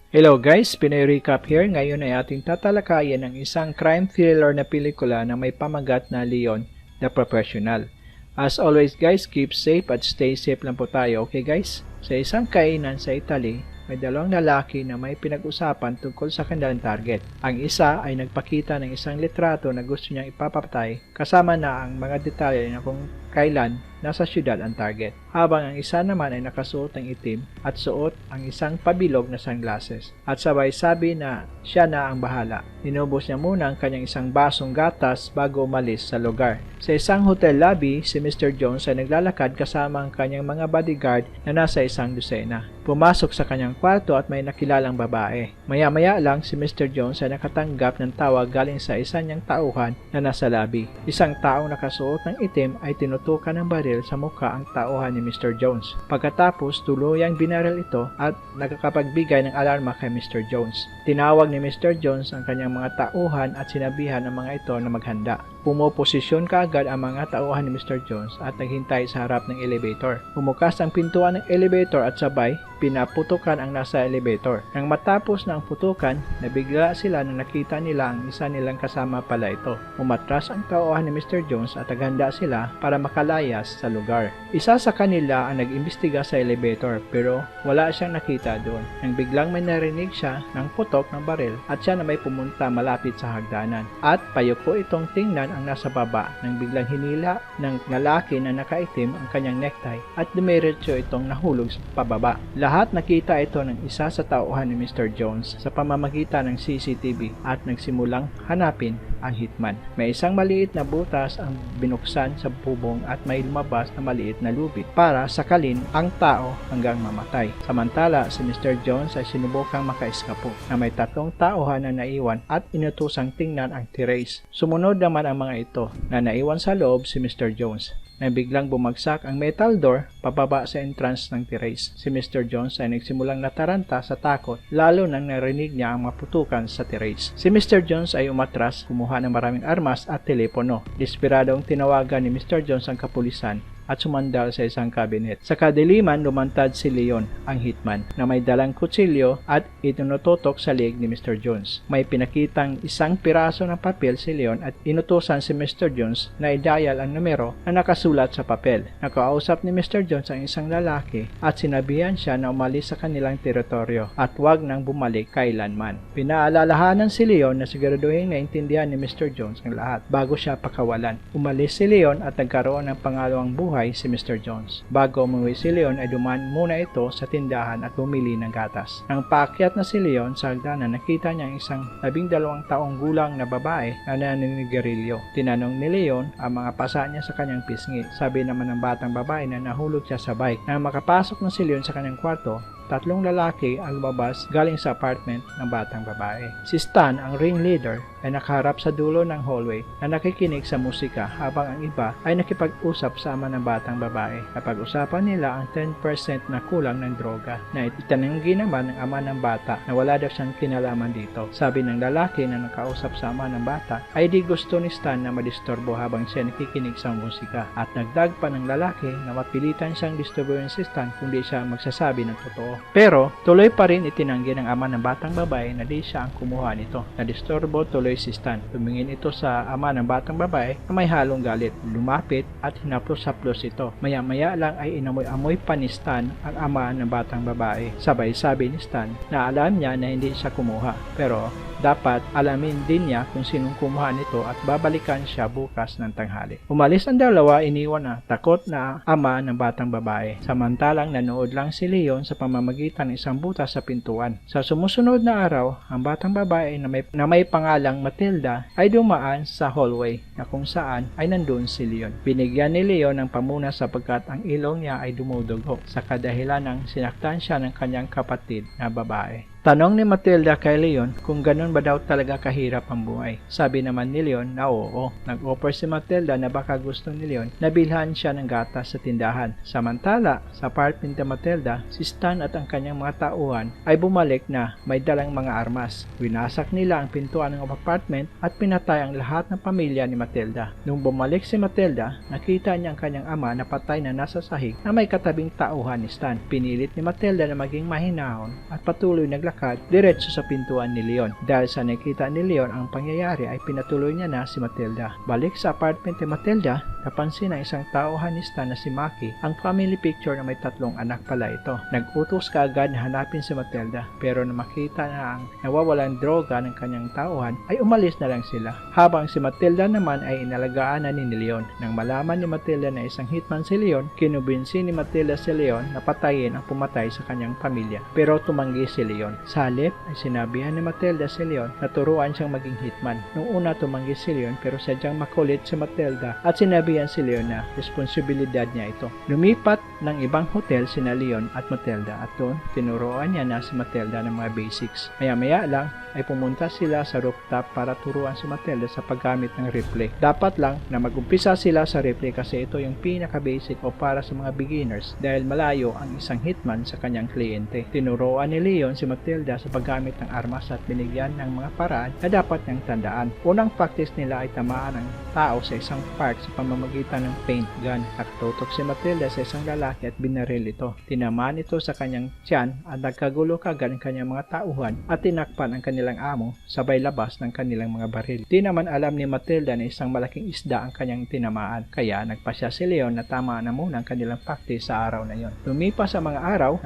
Hello guys, Pinoy Recap here. Ngayon ay ating tatalakayin ang isang crime thriller na pelikula na may pamagat na Leon the Professional. As always guys, keep safe at stay safe lang po tayo, okay guys? Sa isang kainan sa Italy, may dalawang lalaki na may pinag-usapan tungkol sa kanilang target. Ang isa ay nagpakita ng isang litrato na gusto niyang ipapatay kasama na ang mga detalye na kung kailan nasa syudad ang target. Habang ang isa naman ay nakasuot ng itim at suot ang isang pabilog na sunglasses. At sabay sabi na siya na ang bahala. Inubos niya muna ang kanyang isang basong gatas bago umalis sa lugar. Sa isang hotel lobby, si Mr. Jones ay naglalakad kasama ang kanyang mga bodyguard na nasa isang dosena. Pumasok sa kanyang kwarto at may nakilalang babae. Maya-maya lang si Mr. Jones ay nakatanggap ng tawag galing sa isa niyang tauhan na nasa lobby. Isang taong nakasuot ng itim ay tinutukan ng baril sa mukha ang tauhan ni Mr. Jones. Pagkatapos tuluyang binaril ito at nakakapagbigay ng alarma kay Mr. Jones. Tinawag ni Mr. Jones ang kanyang mga tauhan at sinabihan ang mga ito na maghanda. Pumoposisyon kaagad ang mga tauhan ni Mr. Jones at naghintay sa harap ng elevator. Bumukas ang pintuan ng elevator at sabay pinaputukan ang nasa elevator. Nang matapos na ang putukan, nabigla sila nang nakita nila ang isa nilang kasama pala ito. Umatras ang tauhan ni Mr. Jones at naghanda sila para makalayas sa lugar. Isa sa kanila ang nag-imbestiga sa elevator pero wala siyang nakita doon. Nang biglang may narinig siya ng putok ng baril at siya na may pumunta malapit sa hagdanan. At payuko itong tingnan ang nasa baba nang biglang hinila ng lalaki na nakaitim ang kanyang necktie at dumiretso itong nahulog sa pababa. Lahat nakita ito ng isa sa tauhan ni Mr. Jones sa pamamagitan ng CCTV at nagsimulang hanapin ang hitman. May isang maliit na butas ang binuksan sa bubong at may lumabas na maliit na lubid para sakalin ang tao hanggang mamatay. Samantala, si Mr. Jones ay sinubukang makaiskapo na may tatlong tauhan na naiwan at inutusang tingnan ang terrace. Sumunod naman ang mga ito na naiwan sa loob si Mr. Jones. Na biglang bumagsak ang metal door pababa sa entrance ng terrace. Si Mr. Jones ay nagsimulang nataranta sa takot lalo nang narinig niya ang maputukan sa terrace. Si Mr. Jones ay umatras, kumuha ng maraming armas at telepono. Desperadong tinawagan ni Mr. Jones ang kapulisan at sumandal sa isang cabinet. Sa kadiliman, lumantad si Leon, ang hitman, na may dalang kutsilyo at itinututok sa leeg ni Mr. Jones. May pinakitang isang piraso ng papel si Leon at inutusan si Mr. Jones na i-dial ang numero na nakasulat sa papel. Nakausap ni Mr. Jones ang isang lalaki at sinabihan siya na umalis sa kanilang teritoryo at huwag nang bumalik kailanman. Pinaalalahanan si Leon na siguraduhin naintindihan ni Mr. Jones ang lahat bago siya pakawalan. Umalis si Leon at nagkaroon ng pangalawang buhay si Mr. Jones. Bago umuwi si Leon ay dumaan muna ito sa tindahan at bumili ng gatas. Nang paakyat na si Leon sa hagdanan, nakita niya ang isang 12 taong gulang na babae na naninigarilyo. Tinanong ni Leon ang mga pasa niya sa kanyang pisngi. Sabi naman ng batang babae na nahulog siya sa bike. Nang makapasok na si Leon sa kanyang kwarto, tatlong lalaki ang lumabas galing sa apartment ng batang babae. Si Stan, ang ringleader, ay nakaharap sa dulo ng hallway na nakikinig sa musika habang ang iba ay nakipag-usap sa ama ng batang babae. Napag-usapan nila ang 10% na kulang ng droga na itinanggi naman ng ama ng bata na wala daw siyang kinalaman dito. Sabi ng lalaki na nakausap sa ama ng bata ay di gusto ni Stan na madisturbo habang siya nakikinig sa musika at nagdag pa ng lalaki na mapilitan siyang disturbuhin si Stan kung di siya magsasabi ng totoo. Pero tuloy pa rin itinanggi ng ama ng batang babae na di siya ang kumuha nito. Nadisturbo tuloy si Stan. Tumingin ito sa ama ng batang babae na may halong galit. Lumapit at hinaplos-haplos ito. Maya-maya lang ay inamoy-amoy pa ni Stan ang ama ng batang babae. Sabay sabi ni Stan na alam niya na hindi siya kumuha. Pero dapat alamin din niya kung sinong kumuha nito at babalikan siya bukas ng tanghali. Umalis ang dalawa, iniwan na takot na ama ng batang babae. Samantalang nanood lang si Leon sa pamamagitan ng isang butas sa pintuan. Sa sumusunod na araw, ang batang babae na may pangalang Matilda ay dumaan sa hallway na kung saan ay nandun si Leon. Binigyan ni Leon ng pamuna sapagkat ang ilong niya ay dumudugo sa kadahilan ng sinaktan siya ng kanyang kapatid na babae. Tanong ni Matilda kay Leon kung ganun ba daw talaga kahirap ang buhay. Sabi naman ni Leon na oo. Nag-offer si Matilda na baka gusto ni Leon na bilhan siya ng gatas sa tindahan. Samantala, sa apartment ni Matilda, si Stan at ang kanyang mga tauhan ay bumalik na may dalang mga armas. Winasak nila ang pintuan ng apartment at pinatay ang lahat ng pamilya ni Matilda. Nung bumalik si Matilda, nakita niya ang kanyang ama na patay na nasa sahig na may katabing tauhan ni Stan. Pinilit ni Matilda na maging mahinahon at patuloy naglakad naglalakad diretso sa pintuan ni Leon. Dahil sa nakita ni Leon ang pangyayari ay pinatuloy niya na si Matilda. Balik sa apartment ni Matilda, napansin ng isang tauhanista na si Maki ang family picture na may 3 anak pala ito. Nagutos kaagad na hanapin si Matilda, pero na makita na ang nawawalang droga ng kanyang tauhan ay umalis na lang sila. Habang si Matilda naman ay inalagaan na ni Leon. Nang malaman ni Matilda na isang hitman si Leon, kinumbinsi ni Matilda si Leon na patayin ang pumatay sa kanyang pamilya. Pero tumanggi si Leon. Sa halip ay sinabihan ni Matilda si Leon na turuan siyang maging hitman. Nung una tumanggi si Leon pero sadyang makulit si Matilda at sinabihan si Leon na responsibilidad niya ito. Lumipat ng ibang hotel sina Leon at Matilda at doon tinuruan niya na si Matilda ng mga basics. Maya-maya lang ay pumunta sila sa rooftop para turuan si Matilda sa paggamit ng rifle. Dapat lang na mag-umpisa sila sa rifle kasi ito yung pinaka-basic o para sa mga beginners dahil malayo ang isang hitman sa kanyang kliyente. Tinuruan ni Leon si Matilda sa paggamit ng armas at binigyan ng mga paraan na dapat niyang tandaan. Unang practice nila ay tamaan ng tao sa isang park sa pamamagitan ng paint gun. Nakatutok si Matilda sa isang lalaki at binaril ito. Tinamaan ito sa kanyang tiyan at nagkagulo kaagad ang kanyang mga tauhan at tinakpan ang kanilang amo sabay labas ng kanilang mga baril. Di naman alam ni Matilda na isang malaking isda ang kanyang tinamaan, kaya nagpasya si Leon na tama na muna ang kanilang practice sa araw na yon. Lumipas sa mga araw,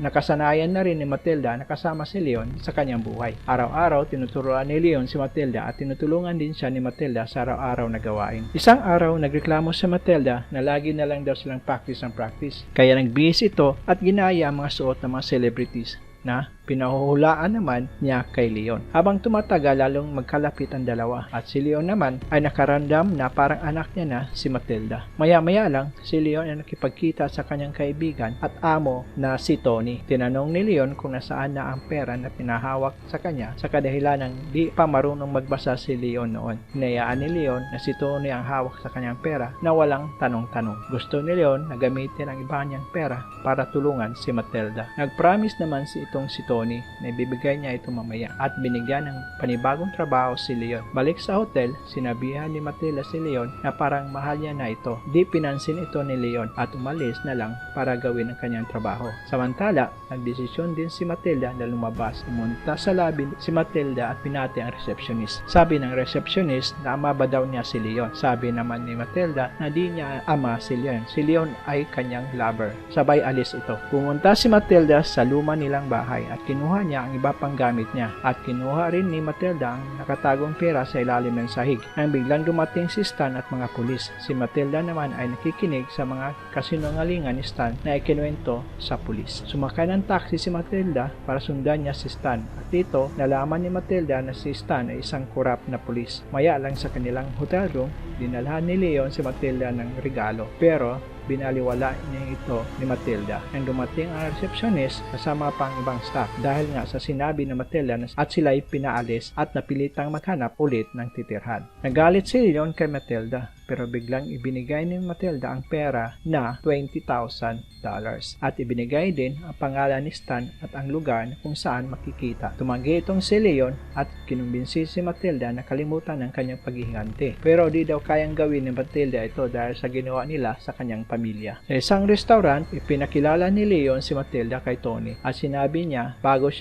nakasanayan na rin ni Matilda na kasama si Leon sa kanyang buhay. Araw-araw tinuturuan ni Leon si Matilda at tinutulungan din siya ni Matilda sa araw-araw na gawain. Isang araw nagreklamo si Matilda na lagi na lang daw silang practice ang practice, kaya nagbihis ito at ginaya ang mga suot ng mga celebrities na pinahuhulaan naman niya kay Leon. Habang tumatagal, lalong magkalapit ang dalawa at si Leon naman ay nakaramdam na parang anak niya na si Matilda. Maya-maya lang, si Leon ay nakipagkita sa kanyang kaibigan at amo na si Tony. Tinanong ni Leon kung nasaan na ang pera na pinahawak sa kanya sa kadahilan ng di pa marunong magbasa si Leon noon. Hinayaan ni Leon na si Tony ang hawak sa kanyang pera na walang tanong-tanong. Gusto ni Leon na gamitin ang iba niyang pera para tulungan si Matilda. Nag-promise naman si Tony na ibibigay niya ito mamaya at binigyan ng panibagong trabaho si Leon. Balik sa hotel, sinabihan ni Matilda si Leon na parang mahal niya na ito. Di pinansin ito ni Leon at umalis na lang para gawin ang kanyang trabaho. Samantala, nagdesisyon din si Matilda na lumabas. Pumunta sa lobby si Matilda at pinati ang receptionist. Sabi ng receptionist na ama ba daw niya si Leon. Sabi naman ni Matilda na di niya ama si Leon. Si Leon ay kanyang lover. Sabay alis ito. Pumunta si Matilda sa luma nilang bahay at kinuha niya ang iba pang gamit niya at kinuha rin ni Matilda ang nakatagong pera sa ilalim ng sahig. Nang biglang dumating si Stan at mga pulis. Si Matilda naman ay nakikinig sa mga kasinungalingan ni Stan na ikinuwento sa pulis. Sumakay ng taxi si Matilda para sundan niya si Stan at dito nalaman ni Matilda na si Stan ay isang korap na pulis. Maya lang sa kanilang hotel room, dinalhan ni Leon si Matilda ng regalo pero binaliwala niya ito ni Matilda. Nang dumating ang receptionist kasama pang ibang staff dahil nga sa sinabi ni Matilda at sila'y pinaalis at napilitang maghanap ulit ng titirhan. Nagalit si Leon kay Matilda pero biglang ibinigay ni Matilda ang pera na $20,000 at ibinigay din ang pangalan ni Stan at ang lugar kung saan makikita. Tumanggi itong si Leon at kinumbinsi si Matilda na kalimutan ang kanyang paghihinganti. Pero di daw kayang gawin ni Matilda ito dahil sa ginawa nila sa kanyang pamilya. Sa isang restaurant, ipinakilala ni Leon si Matilda kay Tony at sinabi niya bago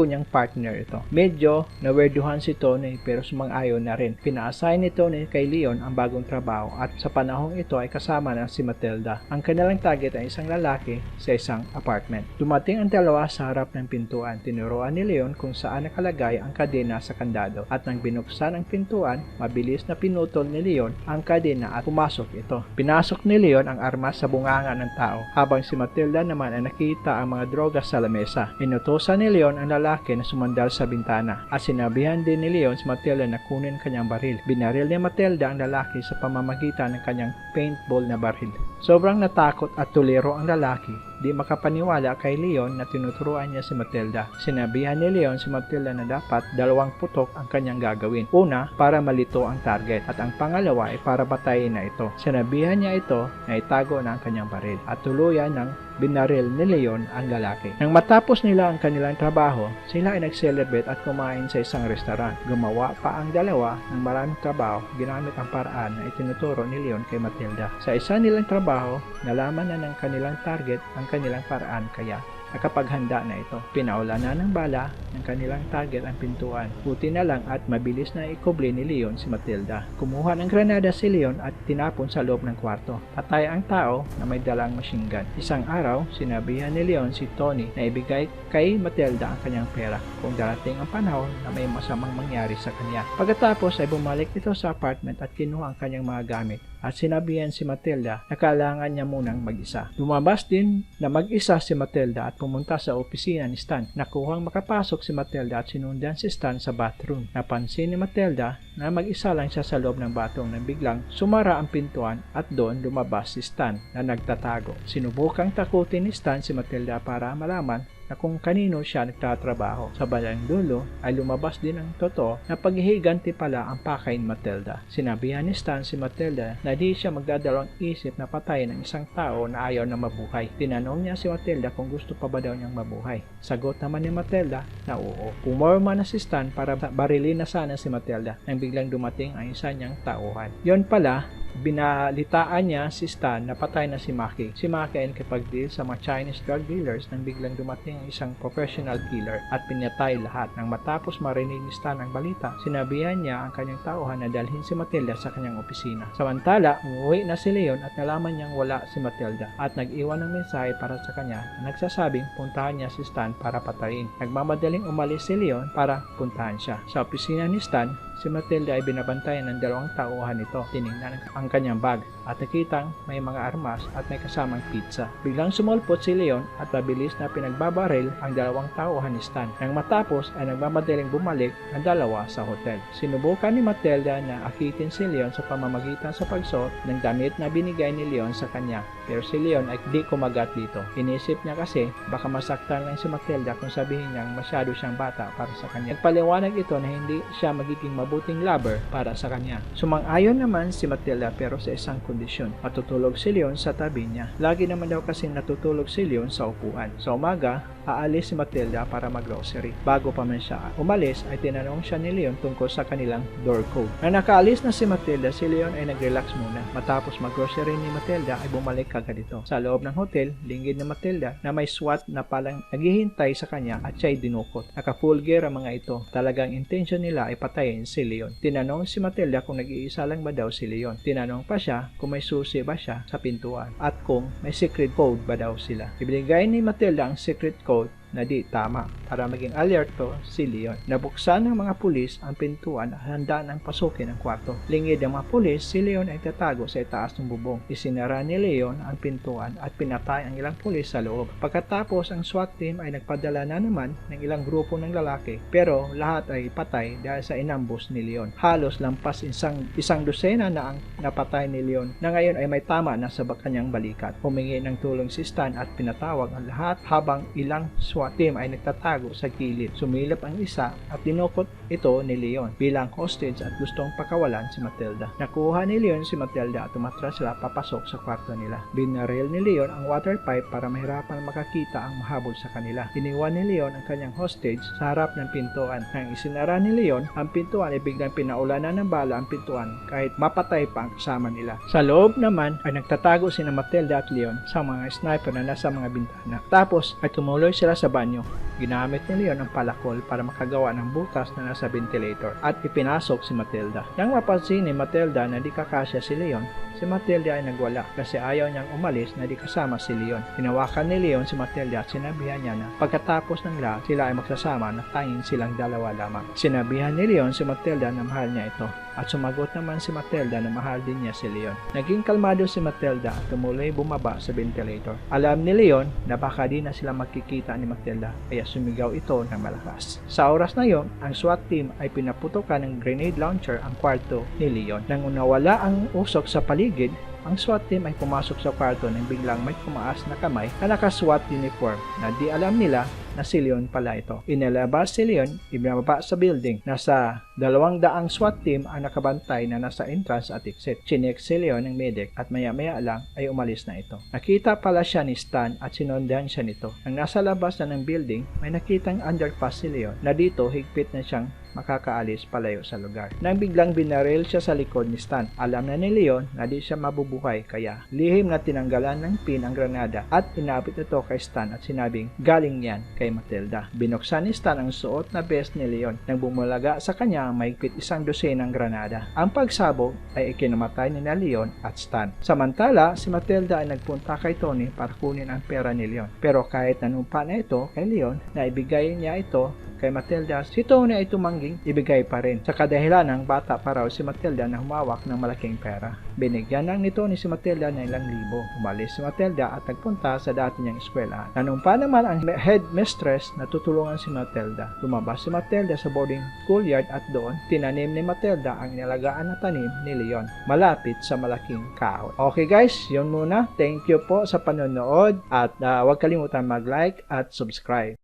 niyang partner ito. Medyo nawerduhan si Tony pero sumang-ayon na rin. Pina-assign ni Tony kay Leon ang bagong trabaho at sa panahong ito ay kasama na si Matilda. Ang kanilang target ay isang lalaki sa isang apartment. Dumating ang dalawa sa harap ng pintuan. Tinuruan ni Leon kung saan nakalagay ang kadena sa kandado at nang binuksan ang pintuan, mabilis na pinutol ni Leon ang kadena at pumasok ito. Pinasok ni Leon ang armas sa bunganga ng tao habang si Matilda naman ay nakita ang mga droga sa lamesa. Inutusan ni Leon ang lalaki na sumandal sa bintana at sinabihan din ni Leon si Matilda na kunin kanyang baril. Binaril ni Matilda ang lalaki sa pamamagitan ng kanyang paintball na baril. Sobrang natakot at tuliro ang lalaki. Di makapaniwala kay Leon na tinuturuan niya si Matilda. Sinabihan ni Leon si Matilda na dapat 2 putok ang kanyang gagawin. Una, para malito ang target at ang pangalawa ay para patayin na ito. Sinabihan niya ito na itago na ang kanyang baril at tuluyan ng binaril ni Leon ang lalaki. Nang matapos nila ang kanilang trabaho, sila ay nag-celebrate at kumain sa isang restaurant. Gumawa pa ang dalawa ng maraming trabaho ginamit ang paraan na itinuturo ni Leon kay Matilda. Sa isa nilang trabaho, nalaman na ng kanilang target ang kanilang paraan kaya nakapaghanda na ito. Pinaula na ng bala ng kanilang target ang pintuan. Buti na lang at mabilis na ikubli ni Leon si Matilda. Kumuha ng granada si Leon at tinapon sa loob ng kwarto. Patay ang tao na may dalang machine gun. Isang araw, sinabihan ni Leon si Tony na ibigay kay Matilda ang kanyang pera kung darating ang panahon na may masamang mangyari sa kanya. Pagkatapos ay bumalik ito sa apartment at kinuha ang kanyang mga gamit at sinabihan si Matilda na kailangan niya munang mag-isa. Lumabas din na mag-isa si Matilda at pumunta sa opisina ni Stan. Nakuhang makapasok si Matilda at sinundan si Stan sa bathroom. Napansin ni Matilda na mag-isa lang siya sa loob ng bathroom nang biglang sumara ang pintuan at doon lumabas si Stan na nagtatago. Sinubukang takutin ni Stan si Matilda para malaman na kung kanino siya nagtatrabaho. Sa bandang dulo ay lumabas din ang totoo na paghihiganti pala ang pakay ni Matilda. Sinabihan ni Stan si Matilda na di siya magdadalawang isip na patayin ng isang tao na ayaw na mabuhay. Tinanong niya si Matilda kung gusto pa ba daw niyang mabuhay. Sagot naman ni Matilda na oo. Pumorma na si Stan para barilin na sana si Matilda nang biglang dumating ang isa niyang tauhan. Yon pala, binalitaan niya si Stan na patay na si Maki. Si Maki ay nakipag-deal sa mga Chinese drug dealers nang biglang dumating ang isang professional killer at pinatay lahat. Nang matapos marinig ni Stan ang balita, sinabihan niya ang kanyang tauhan na dalhin si Matilda sa kanyang opisina. Samantala, umuwi na si Leon at nalaman niyang wala si Matilda at nag-iwan ng mensahe para sa kanya na nagsasabing puntahan niya si Stan para patayin. Nagmamadaling umalis si Leon para puntahan siya. Sa opisina ni Stan, si Matilda ay binabantayan ng dalawang tauhan nito. Tinignan ang kanyang bag at nakitang may mga armas at may kasamang pizza. Biglang sumulpot si Leon at mabilis na pinagbabaril ang dalawang tauhan ni Stan. Nang matapos ay nagmamadaling bumalik ang dalawa sa hotel. Sinubukan ni Matilda na akitin si Leon sa pamamagitan sa pagsuot ng damit na binigay ni Leon sa kanya. Pero si Leon ay di kumagat dito. Inisip niya kasi baka masaktan lang si Matilda kung sabihin niyang masyado siyang bata para sa kanya. Nagpaliwanag ito na hindi siya magiging mabuting lover para sa kanya. Sumang-ayon naman si Matilda pero sa isang kondisyon. Matutulog si Leon sa tabi niya. Lagi naman daw kasing natutulog si Leon sa upuan. Sa umaga, aalis si Matilda para mag-grocery. Bago pa man siya umalis ay tinanong siya ni Leon tungkol sa kanilang door code. Nang nakaalis na si Matilda, si Leon ay nag-relax muna. Matapos mag-grocery ni Matilda ay bumalik kagad ito. Sa loob ng hotel, linggid ni Matilda na may SWAT na palang naghihintay sa kanya at siya'y dinukot. Naka-full gear ang mga ito. Talagang intention nila ay patayin si Leon. Tinanong si Matilda kung nag-iisa lang ba daw si Leon. Tinanong pa siya kung may susi ba siya sa pintuan at kung may secret code ba daw sila. Ibinigay ni Matilda ang secret code na di tama para maging alerto si Leon. Nabuksan ng mga pulis ang pintuan at handa ng pasukin ang kwarto. Lingid ng mga pulis, si Leon ay tatago sa itaas ng bubong. Isinara ni Leon ang pintuan at pinatay ang ilang pulis sa loob. Pagkatapos, ang SWAT team ay nagpadala na naman ng ilang grupo ng lalaki pero lahat ay patay dahil sa inambus ni Leon. Halos lampas isang dosena na ang napatay ni Leon na ngayon ay may tama na sa kanyang balikat. Humingi ng tulong si Stan at pinatawag ang lahat habang ilang SWAT team ay nagtatago sa gilid. Sumilip ang isa at dinukot ito ni Leon bilang hostage at gustong pakawalan si Matilda. Nakuha ni Leon si Matilda at umatras sila papasok sa kwarto nila. Binaril ni Leon ang water pipe para mahirapan makakita ang mahabol sa kanila. Iniwan ni Leon ang kanyang hostage sa harap ng pintuan. Nang isinara ni Leon ang pintuan ay biglang pinaulanan ng bala ang pintuan kahit mapatay pa ang kasama nila. Sa loob naman ay nagtatago sina Matilda at Leon sa mga sniper na nasa mga bintana. Tapos ay tumuloy sila sa banyo. Ginamit ni Leon ang palakol para makagawa ng butas na nasa ventilator at ipinasok si Matilda. Nang mapansin ni Matilda na di kakasya si Leon, si Matilda ay nagwala kasi ayaw niyang umalis na di kasama si Leon. Hinawakan ni Leon si Matilda at sinabihan niya na pagkatapos ng lahat sila ay magsasama na tanging silang dalawa lamang. Sinabihan ni Leon si Matilda na mahal niya ito at sumagot naman si Matilda na mahal din niya si Leon. Naging kalmado si Matilda at tumuloy bumaba sa ventilator. Alam ni Leon na baka di na sila magkikita ni Matilda kaya sumigaw ito ng malakas. Sa oras na yon, ang SWAT team ay pinaputokan ng grenade launcher ang kwarto ni Leon. Nang nawala ang usok sa paligid, ang SWAT team ay pumasok sa kwarto nang biglang may kumaas na kamay na naka-SWAT uniform na di alam nila na si Leon pala ito. Inilabas si Leon, ibinababa sa building. Nasa 200 SWAT team ang nakabantay na nasa entrance at exit. Chinek si Leon ng medic at maya-maya lang ay umalis na ito. Nakita pala siya ni Stan at sinundan siya nito. Nang nasa labas na ng building, may nakitang underpass si Leon na dito higpit na siyang makakaalis palayo sa lugar. Nang biglang binaril siya sa likod ni Stan. Alam na ni Leon na di siya mabubuhay kaya lihim na tinanggalan ng pin ang granada at inabot ito kay Stan at sinabing galing yan kay Matilda. Binuksan ni Stan ang suot na vest ni Leon nang bumulaga sa kanya ang mahigpit 100 ng granada. Ang pagsabog ay ikinamatay ni na Leon at Stan. Samantala, si Matilda ay nagpunta kay Tony para kunin ang pera ni Leon. Pero kahit nanumpa na ito kay Leon na ibigay niya ito kay Matilda, si Tony ay tumangging ibigay pa rin. Sa kadahilan ng bata pa raw si Matilda na humawak ng malaking pera. Binigyan lang ni Tony si Matilda ng ilang libo. Umalis si Matilda at nagpunta sa dati niyang eskwela. Nanumpa naman ang headmistress na tutulungan si Matilda. Lumabas si Matilda sa boarding schoolyard at doon tinanim ni Matilda ang inalagaan na tanim ni Leon malapit sa malaking kahoy. Okay guys, yun muna. Thank you po sa panonood at huwag kalimutan mag-like at subscribe.